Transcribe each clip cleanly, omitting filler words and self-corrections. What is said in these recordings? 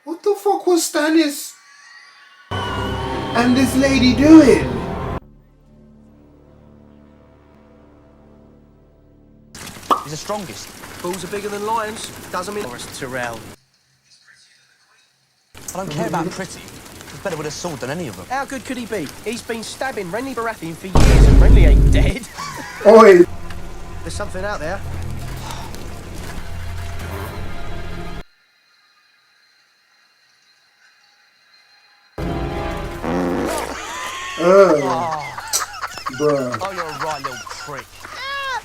What the fuck was Stannis and this lady doing? He's the strongest. Bulls are bigger than lions. Doesn't mean Tyrell. I don't care about pretty. He's better with a sword than any of them. How good could he be? He's been stabbing Renly Baratheon for years and Renly ain't dead. Oi! There's something out there. Bruh. Oh, you're a right little prick.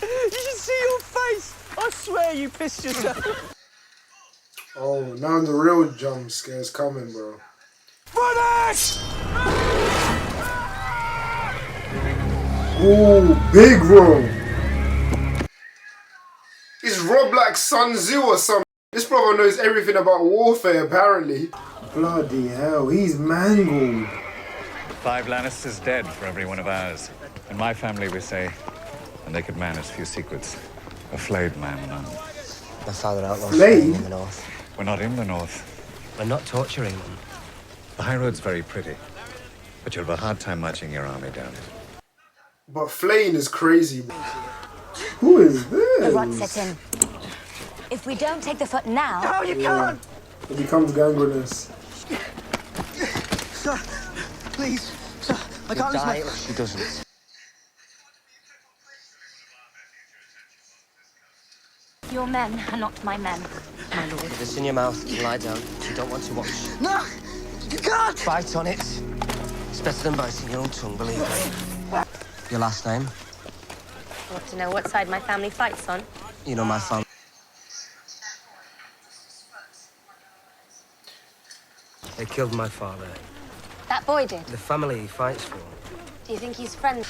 You should see your face. I swear you pissed yourself. Oh, now the real jump scare's coming, bro. Finish! Ooh, big bro. He's Rob like Sun Tzu or something. This brother knows everything about warfare, apparently. Bloody hell, he's mangled. 5 Lannisters dead for every one of ours. In my family, we say, and they could man as few secrets. A flayed man, none. My father outlawed Flayed? in the north. We're not in the north. We're not torturing them. The high road's very pretty, but you'll have a hard time marching your army down it. But flaying is crazy, bro. Who is this? The rot set in. If we don't take the foot now... No, you can't! It becomes gangrenous. Sir, please. Sir, I can't lose my... She doesn't. Your men are not my men. My lord. Put this in your mouth. Lie down. You don't want to watch. No! You can't! Bite on it. It's better than biting your own tongue, believe me. Your last name? Want to know what side my family fights on? You know my family. They killed my father. That boy did. The family he fights for. Do you think he's friendly?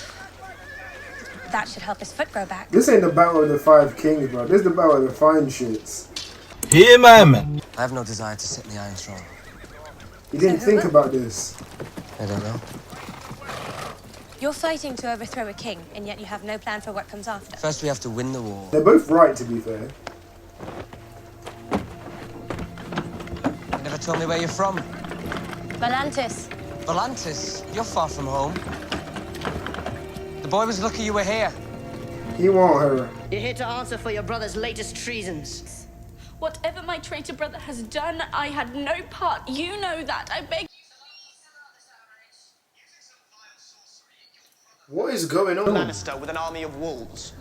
That should help his foot grow back. This ain't the battle of the 5 kings, bro. This is the battle of the fine shits. Here, my man. I have no desire to sit in the Iron Throne. He didn't So who think will? about this. I don't know. You're fighting to overthrow a king, and yet you have no plan for what comes after. First we have to win the war. They're both right, to be fair. You never told me where you're from. Volantis. Volantis, you're far from home. The boy was lucky you were here. He won't her. You're here to answer for your brother's latest treasons. Whatever my traitor brother has done, I had no part. You know that. I beg. What is going on? Lannister with an army of wolves.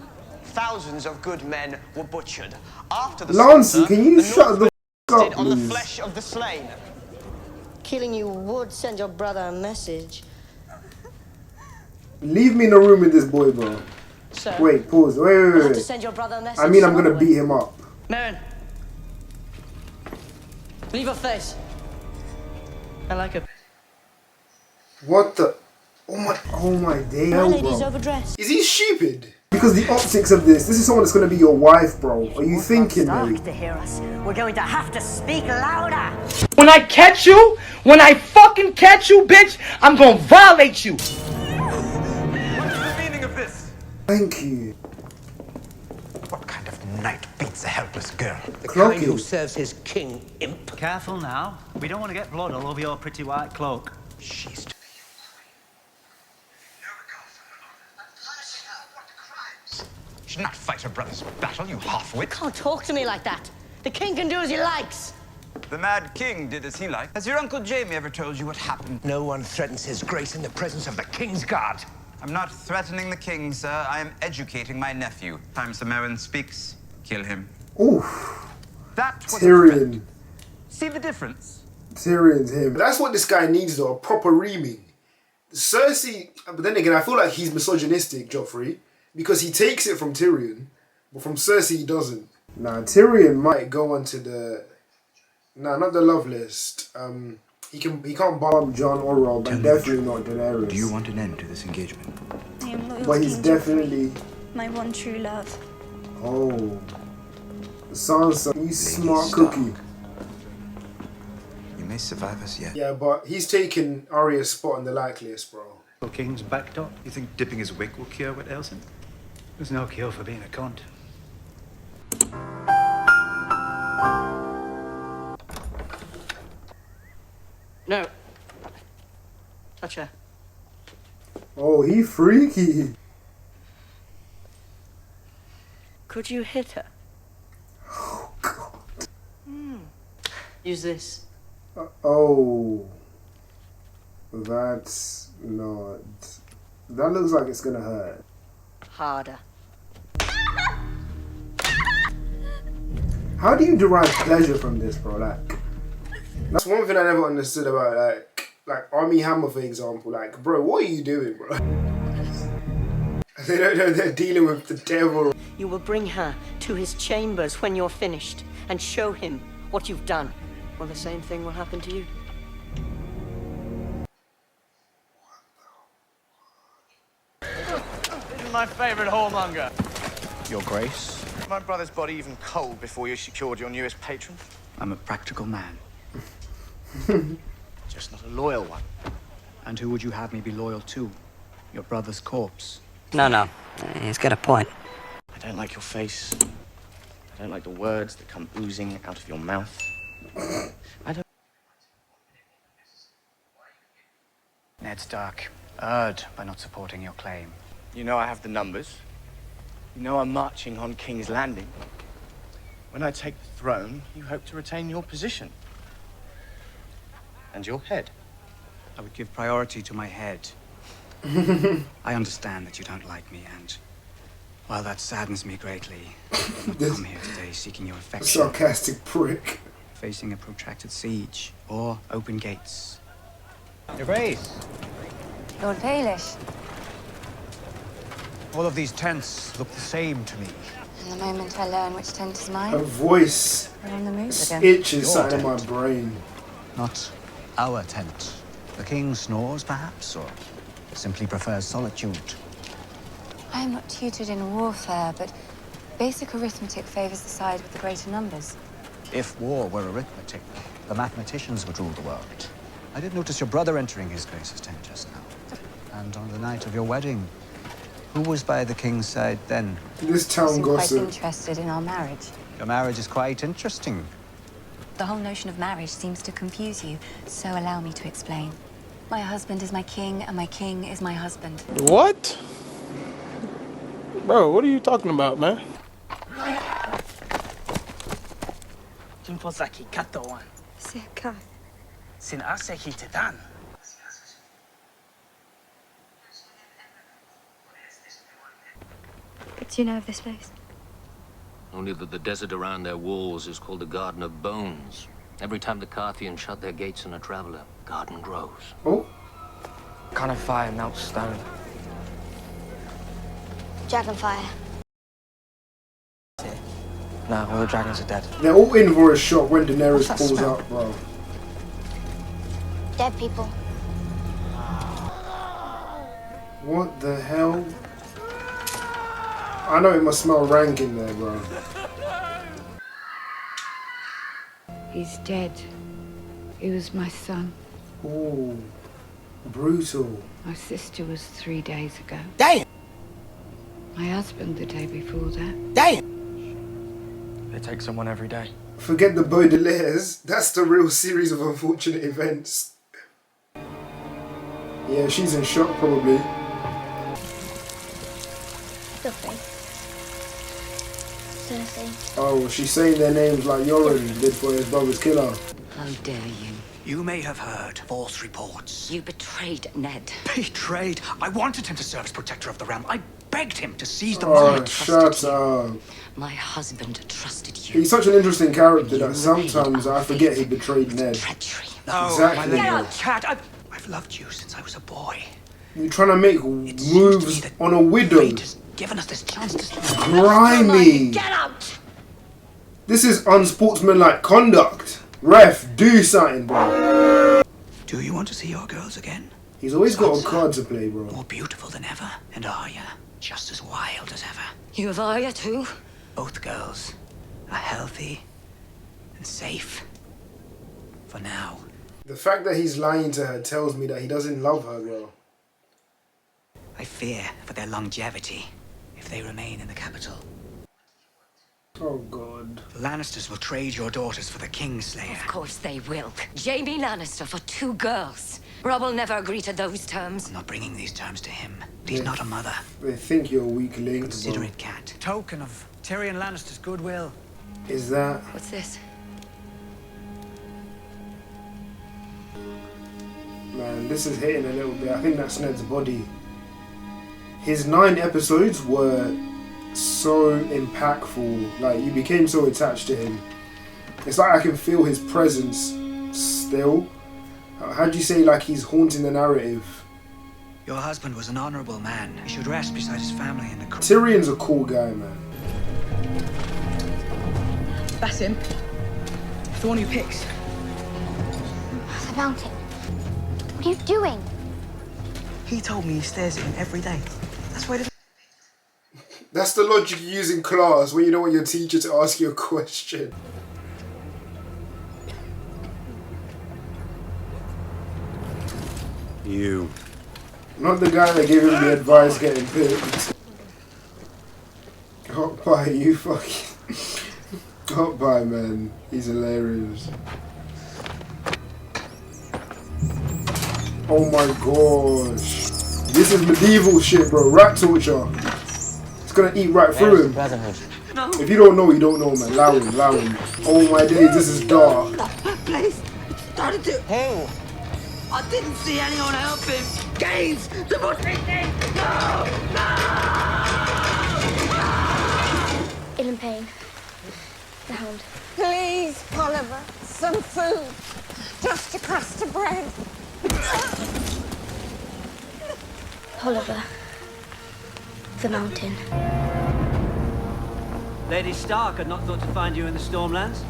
Thousands of good men were butchered. After the Lancey, slaughter, can you the shut the Northmen f*** up, on the please? flesh of the slain. Killing you would send your brother a message. Leave me in the room with this boy, bro. So, Wait, pause. Wait, you wait, have wait. to send your brother a message. I mean, I'm some gonna other way. beat him up. Merrin. Leave her face. I like her. What the? Oh my My damn, lady's bro. overdressed. Is he stupid? Because the optics of this is someone that's gonna be your wife, bro. Are you thinking, mate? To hear us. We're going to have to speak louder. When I catch you, when I fucking catch you, bitch, I'm gonna violate you. What's the meaning of this? Thank you. What kind of knight beats a helpless girl? The Cloaky. kind who serves his king, imp. Careful now. We don't want to get blood all over your pretty white cloak. She's should not fight her brother's battle, you half-wit. Can't talk to me like that. The king can do as he likes. The Mad King did as he liked. Has your Uncle Jamie ever told you what happened? No one threatens his grace in the presence of the king's guard. I'm not threatening the king, sir. I am educating my nephew. Time Sir Meryn speaks, kill him. Oof. That was a threat. Tyrion. See the difference? Tyrion's him. That's what this guy needs, though. A proper reaming. Cersei, but then again, I feel like he's misogynistic, Joffrey, because he takes it from Tyrion, but from Cersei he doesn't. Nah, Tyrion might go onto the... Nah, not the love list. He can't bomb Jon or Robb, but definitely not Daenerys. Do you want an end to this engagement? I am loyal But to he's King definitely... Joffrey, my one true love. Oh. Sansa, you smart Stark. cookie. You may survive us yet. Yeah, but he's taking Arya's spot on the like list, bro. The king's backed up. You think dipping his wick will cure what ails him? There's no cure for being a cunt. No. Touch her. Oh, he freaky. Could you hit her? Oh, God. Use this. Oh. That's not... That looks like it's gonna hurt. Harder. How do you derive pleasure from this, bro? Like, that's one thing I never understood about, like Army Hammer, for example. Like, bro, what are you doing, bro? They don't know they're dealing with the devil. You will bring her to his chambers when you're finished and show him what you've done. Well, the same thing will happen to you. This is my favourite whoremonger. Your Grace, My brother's body even cold before you secured your newest patron? I'm a practical man. Just not a loyal one. And who would you have me be loyal to? Your brother's corpse? No. He's got a point. I don't like your face. I don't like the words that come oozing out of your mouth. I don't... Ned Stark, erred by not supporting your claim. You know I have the numbers. You know I'm marching on King's Landing. When I take the throne, you hope to retain your position. And your head. I would give priority to my head. I understand that you don't like me, and while that saddens me greatly, I've not come here today seeking your affection. Sarcastic prick. Facing a protracted siege or open gates. Your Grace. Lord Baelish. All of these tents look the same to me. And the moment I learn which tent is Her mine, voice we're on the move again. itches something in my brain. Not our tent. The king snores, perhaps, or simply prefers solitude. I am not tutored in warfare, but basic arithmetic favors the side with the greater numbers. If war were arithmetic, the mathematicians would rule the world. I did notice your brother entering his grace's tent just now. And on the night of your wedding, who was by the king's side then? This town Quite gossip. interested in our marriage. Your marriage is quite interesting. The whole notion of marriage seems to confuse you, so allow me to explain. My husband is my king, and my king is my husband. What? Bro, what are you talking about, man? Jimpozaki katawan. Sekai. Sinaseki tetan. What do you know of this place? Only that the desert around their walls is called the Garden of Bones. Every time the Qarthians shut their gates on a traveler, the garden grows. Oh. Kind of fire melts stone. Dragonfire. No, all the dragons are dead. They're all in for a shot when Daenerys pulls up, bro. Dead people. What the hell? I know it must smell rank in there, bro. He's dead. He was my son. Ooh. Brutal. My sister was 3 days ago. Damn! My husband the day before that. Damn! They take someone every day. Forget the Baudelaires. That's the real series of unfortunate events. Yeah, she's in shock, probably. Oh, she's saying their names like Yoren did for his brother's killer. How dare you? You may have heard false reports. You betrayed Ned. Betrayed? I wanted him to serve as protector of the realm. I begged him to seize the Oh, moment. shut up. My husband trusted you. He's such an interesting character that sometimes I forget he betrayed Ned. Treachery. No, Exactly. my little cat. I've loved you since I was a boy. You're trying to make moves on a widow. Fate has given us this chance to... Grimy. Get out! This is unsportsmanlike conduct. Ref, do something, bro. Do you want to see your girls again? He's always got a card to play, bro. More beautiful than ever, and Arya just as wild as ever. You have Arya too? Both girls are healthy and safe. For now. The fact that he's lying to her tells me that he doesn't love her, bro. I fear for their longevity if they remain in the capital. Oh, God. The Lannisters will trade your daughters for the Kingslayer. Of course they will. Jaime Lannister for 2 girls. Robb will never agree to those terms. I'm not bringing these terms to him. He's not a mother. They think you're a weak link. Consider it, Cat. Token of Tyrion Lannister's goodwill. Is that? What's this? Man, this is hitting a little bit. I think that's Ned's body. His 9 episodes were so impactful. Like, you became so attached to him. It's like I can feel his presence still. How do you say, like, he's haunting the narrative? Your husband was an honorable man. He should rest beside his family in the crown. Tyrion's a cool guy, man. That's him. It's the one who picks. The mountain. What are you doing? He told me he stares at him every day. That's why. That's the logic you use in class when you don't want your teacher to ask you a question. You. Not the guy that gave him the advice getting picked. Hot pie, you fucking... Hot pie, man. He's hilarious. Oh my gosh. This is medieval shit, bro. Rat torture. It's gonna eat right through him. Brotherhood. No. If you don't know, you don't know, man. Allow him, allow him. Oh my days, this is dark. Please. Started to. Who? I didn't see anyone help him. Gaines! The Bushmeat! No! No! Ill in pain. The Hound. Please, Oliver, some food. Just a crust of bread. Oliver. The mountain. Lady Stark had not thought to find you in the Stormlands.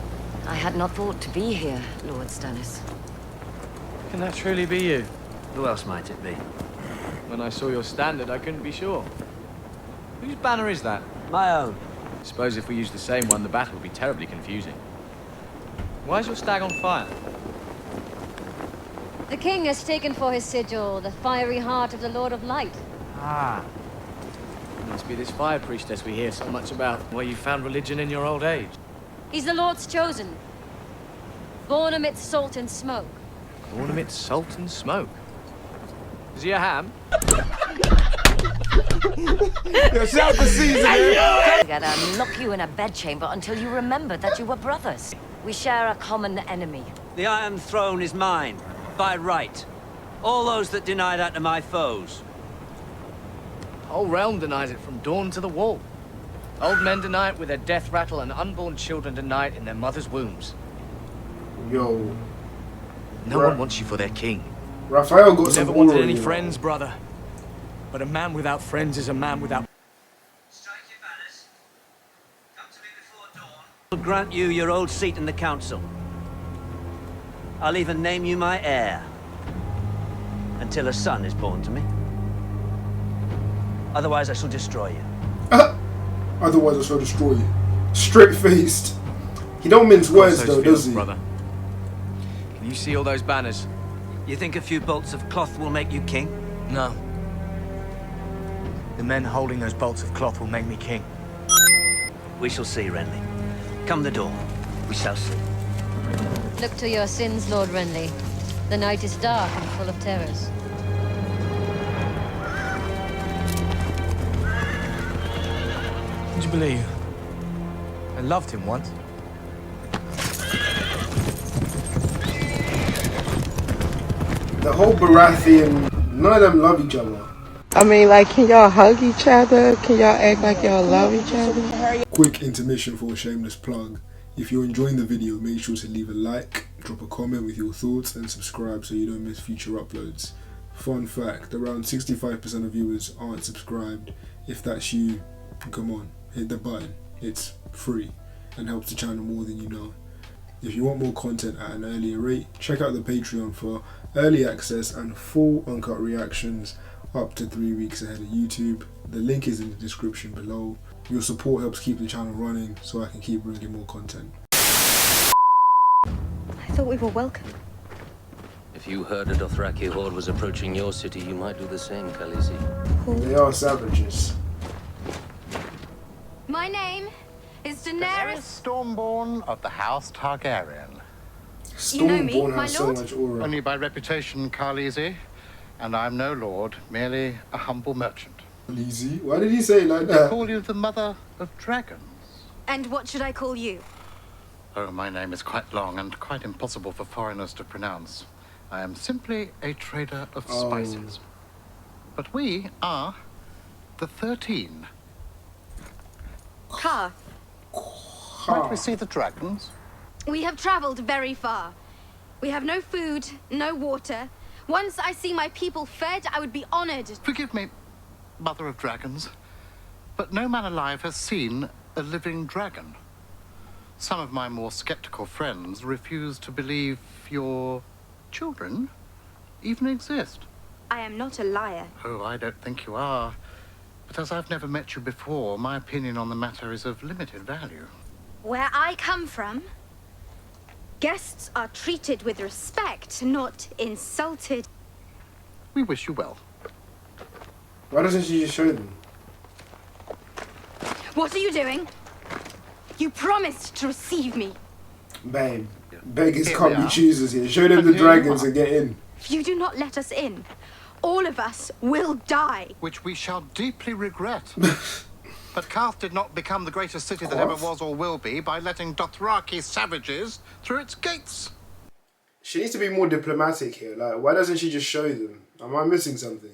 I had not thought to be here, Lord Stannis. Can that truly be you? Who else might it be? When I saw your standard, I couldn't be sure. Whose banner is that? My own. Suppose if we used the same one, the battle would be terribly confusing. Why is your stag on fire? The king has taken for his sigil the fiery heart of the Lord of Light. Ah. It must be this fire priestess we hear so much about, where you found religion in your old age. He's the Lord's chosen. Born amidst salt and smoke. Born amidst salt and smoke. Is he a ham? Yourself a season. I'm gonna lock you in a bedchamber until you remember that you were brothers. We share a common enemy. The Iron Throne is mine, by right. All those that deny that are my foes. The whole realm denies it from dawn to the wall. Old men deny it with their death rattle, and unborn children deny it in their mother's wombs. Yo. No one wants you for their king. Raphael got you some never wanted aura, any you know. friends, brother. But a man without friends is a man without... I'll grant you your old seat in the council. I'll even name you my heir. Until a son is born to me. Otherwise, I shall destroy you. Otherwise, I shall destroy you. Straight-faced. He don't mince words, though, does he? Brother. Can you see all those banners? You think a few bolts of cloth will make you king? No. The men holding those bolts of cloth will make me king. We shall see, Renly. Come the dawn. We shall see. Look to your sins, Lord Renly. The night is dark and full of terrors. Would you believe? I loved him once. The whole Baratheon, none of them love each other. I mean, like, can y'all hug each other? Can y'all act like y'all love each other? Quick intermission for a shameless plug. If you're enjoying the video, make sure to leave a like, drop a comment with your thoughts, and subscribe so you don't miss future uploads. Fun fact, around 65% of viewers aren't subscribed. If that's you, come on, hit the button. It's free and helps the channel more than you know. If you want more content at an earlier rate, check out the Patreon for early access and full uncut reactions up to 3 weeks ahead of YouTube. The link is in the description below. Your support helps keep the channel running so I can keep bringing more content. I thought we were welcome. If you heard a Dothraki horde was approaching your city, you might do the same, Khaleesi. They are savages. My name is Daenerys. Stormborn of the House Targaryen. Stormborn has so much aura. Only by reputation, Khaleesi, and I'm no lord, merely a humble merchant. Khaleesi? Why did he say it like They that? call you the Mother of Dragons. And what should I call you? Oh, my name is quite long and quite impossible for foreigners to pronounce. I am simply a trader of spices. But we are the 13. Qarth. Might we see the dragons? We have traveled very far. We have no food, no water. Once I see my people fed, I would be honored. Forgive me, Mother of Dragons, but no man alive has seen a living dragon. Some of my more skeptical friends refuse to believe your children even exist. I am not a liar. Oh, I don't think you are. But as I've never met you before, my opinion on the matter is of limited value. Where I come from, guests are treated with respect, not insulted. We wish you well. Why doesn't she just show them? What are you doing? You promised to receive me. Babe, beggars can't be choosers here. Show them the dragons and get in. If you do not let us in, all of us will die. Which we shall deeply regret. But Qarth did not become the greatest city that ever was or will be by letting Dothraki savages through its gates. She needs to be more diplomatic here. Like, why doesn't she just show them? Am I missing something?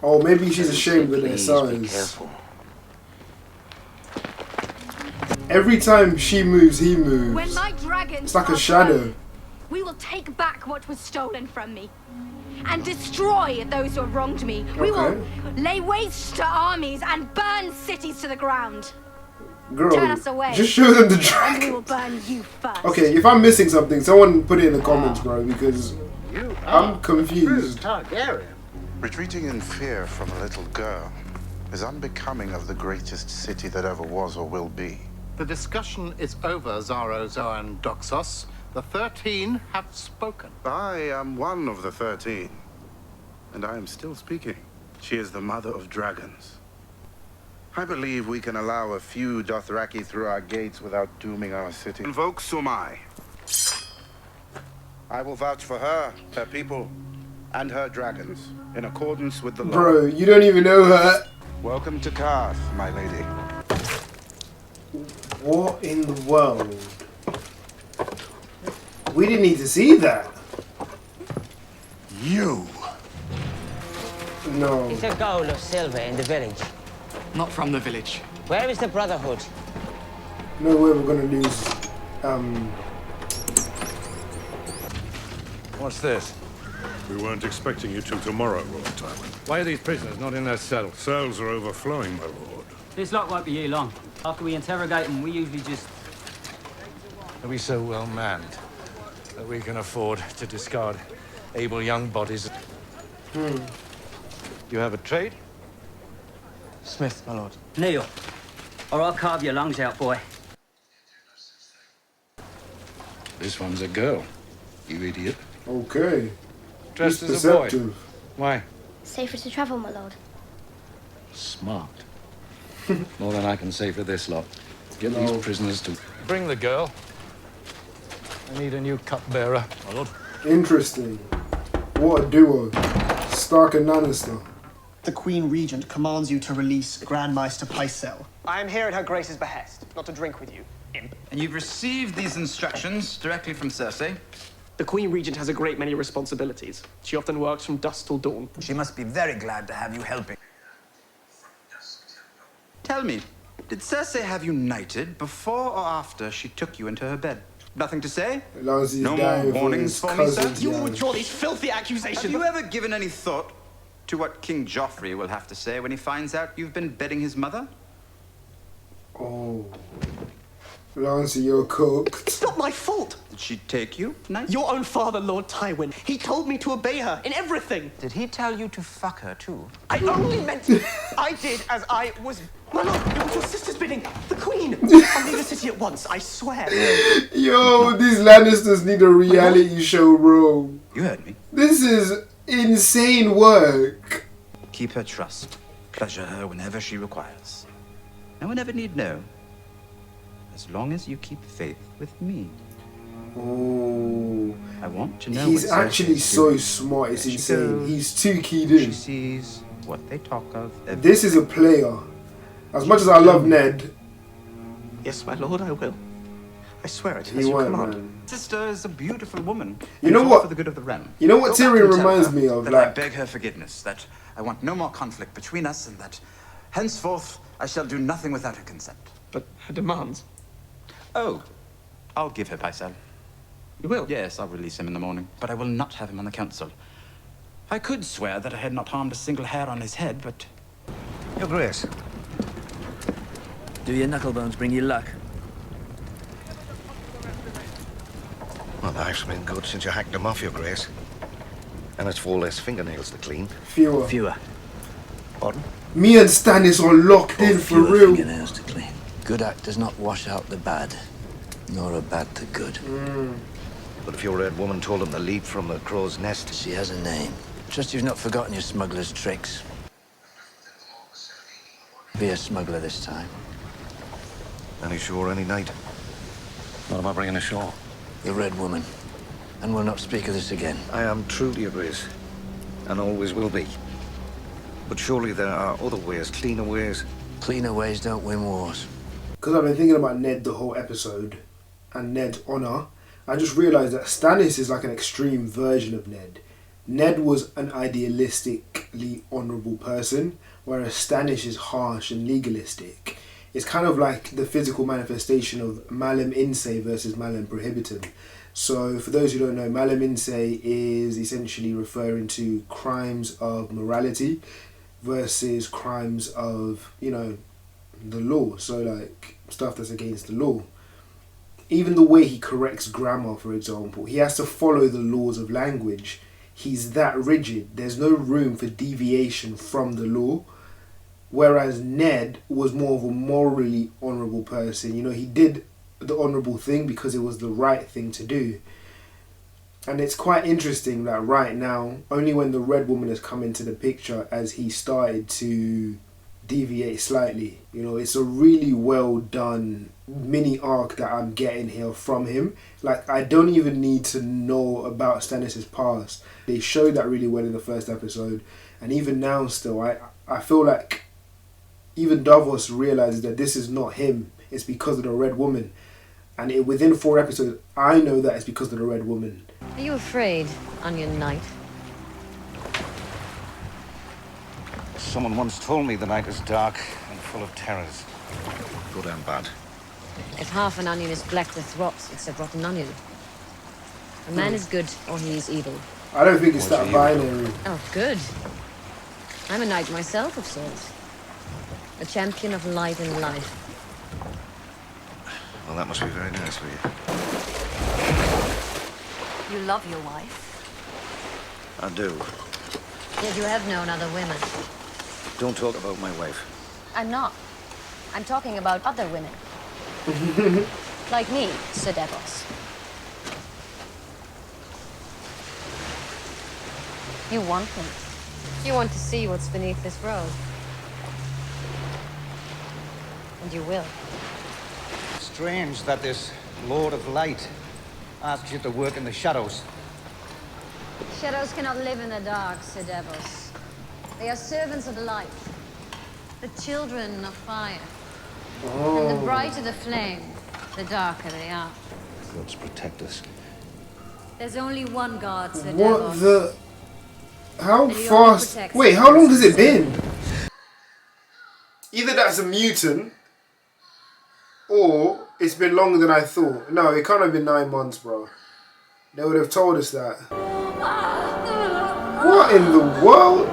Oh, maybe she's ashamed of their size. Every time she moves, he moves. When my dragons It's like a are shadow. grown, we will take back what was stolen from me and destroy those who have wronged me. We will lay waste to armies and burn cities to the ground. Girl, Turn us away. just show them the And we dragon. will burn you first. Okay, if I'm missing something, someone put it in the comments, bro, because I'm confused. Retreating in fear from a little girl is unbecoming of the greatest city that ever was or will be. The discussion is over, Zaro, Zoan, Doxos. The 13 have spoken. I am one of the 13, and I am still speaking. She is the Mother of Dragons. I believe we can allow a few Dothraki through our gates without dooming our city. Invoke Sumai. I will vouch for her, her people, and her dragons, in accordance with the law. Bro, you don't even know her. Welcome to Qarth, my lady. What in the world? We didn't need to see that. You. No. Is there gold or silver in the village? Not from the village. Where is the Brotherhood? No way we're gonna lose. What's this? We weren't expecting you till tomorrow, Lord Tywin. Why are these prisoners not in their cells? Cells are overflowing, my lord. This lot won't be here long. After we interrogate them, we usually just... Are we so well manned that we can afford to discard able young bodies? You have a trade? Smith, my lord. Kneel, or I'll carve your lungs out, boy. This one's a girl, you idiot. Okay. Dressed He's as a boy. perceptive. Why? Safer to travel, my lord. Smart. More than I can say for this lot. Get these prisoners to... Bring the girl. I need a new cupbearer, my lord. Interesting. What a duo. Stark and Lannister. The Queen Regent commands you to release Grandmaster Pycelle. I am here at her Grace's behest, not to drink with you, imp. And you've received these instructions directly from Cersei? The Queen Regent has a great many responsibilities. She often works from dusk till dawn. She must be very glad to have you helping. Tell me, did Cersei have you knighted before or after she took you into her bed? Nothing to say? No more warnings for me, sir? You will withdraw these filthy accusations. Have you ever given any thought to what King Joffrey will have to say when he finds out you've been bedding his mother? Oh. Lancey, you're cooked. It's not my fault. Did she take you, knight? Your own father, Lord Tywin. He told me to obey her in everything. Did he tell you to fuck her too? I only meant I did as I was... My lord, it was your sister's bidding. The Queen. I'll leave the city at once, I swear. Yo, these Lannisters need a reality show, bro. You heard me. This is insane work. Keep her trust. Pleasure her whenever she requires. No one ever need know. as long as you keep faith with me. Oh, I want to know. He's actually so smart. It's insane. He's too keyed in. She sees what they talk of. This is a player. As much as I love Ned. Yes, my lord, I will. I swear it. He won't, man. Sister is a beautiful woman. You know what? For the good of the realm. You know what Tyrion reminds me of? That I beg her forgiveness. That I want no more conflict between us, and that henceforth I shall do nothing without her consent. But her demands? Oh, I'll give her Pycelle. You will? Yes, I'll release him in the morning. But I will not have him on the council. I could swear that I had not harmed a single hair on his head, but... Your Grace. Do your knucklebones bring you luck? Well, life's been good since you hacked them off, Your Grace. And it's 4 less fingernails to clean. Fewer. Fewer. Pardon? Me and Stannis are locked in for real. Fingernails to clean. Good act does not wash out the bad, nor a bad the good. But if your red woman told him to leap from the crow's nest... She has a name. Trust you've not forgotten your smuggler's tricks. Be a smuggler this time. Any shore, any night. What am I bringing ashore? The red woman. And we'll not speak of this again. I am true to your Grace. And always will be. But surely there are other ways, cleaner ways. Cleaner ways don't win wars. Because I've been thinking about Ned the whole episode. And Ned's honour. I just realised that Stannis is like an extreme version of Ned. Ned was an idealistically honourable person, whereas Stannis is harsh and legalistic. It's kind of like the physical manifestation of Malum Inse versus Malum Prohibitum. So for those who don't know, Malum Inse is essentially referring to crimes of morality versus crimes of, you know, the law. So like stuff that's against the law. Even the way he corrects grammar, for example, he has to follow the laws of language. He's that rigid. There's no room for deviation from the law. Whereas Ned was more of a morally honourable person. You know, he did the honourable thing because it was the right thing to do. And it's quite interesting that right now, only when the red woman has come into the picture as he started to deviate slightly. You know, it's a really well done mini arc that I'm getting here from him. Like, I don't even need to know about Stannis' past. They showed that really well in the first episode. And even now still, I feel like even Davos realizes that this is not him. It's because of the red woman. And within 4 episodes, I know that it's because of the red woman. Are you afraid, Onion Knight? Someone once told me the night is dark and full of terrors. Good and bad. If half an onion is black with rots, it's a rotten onion. A man is good or he is evil. I don't think it's that binary. Oh, good. I'm a knight myself of sorts. A champion of light and life. Well, that must be very nice for you. You love your wife? I do. Yet you have known other women. Don't talk about my wife. I'm not. I'm talking about other women. Like me, Sir Davos. You want me. You want to see what's beneath this robe. And you will. Strange that this Lord of Light asks you to work in the shadows. Shadows cannot live in the dark, Sir Davos. They are servants of light. The children of fire. And the brighter the flame, the darker they are. Gods protect us. There's only one God, Sir What Davos. the... How fast... Wait, how long has it been? Either that's a mutant, or it's been longer than I thought. No, it can't have been 9 months, bro. They would have told us that. What in the world?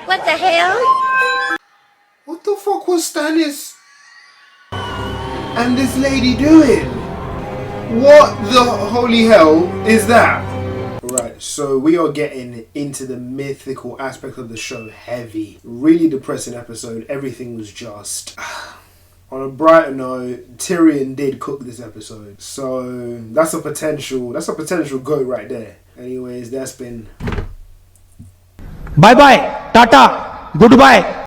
What the hell? What the fuck was Stannis and this lady doing? What the holy hell is that? Right, so we are getting into the mythical aspect of the show heavy. Really depressing episode. Everything was just... On a brighter note, Tyrion did cook this episode, so that's a potential goat right there. Anyways, that's been bye bye, tata, goodbye.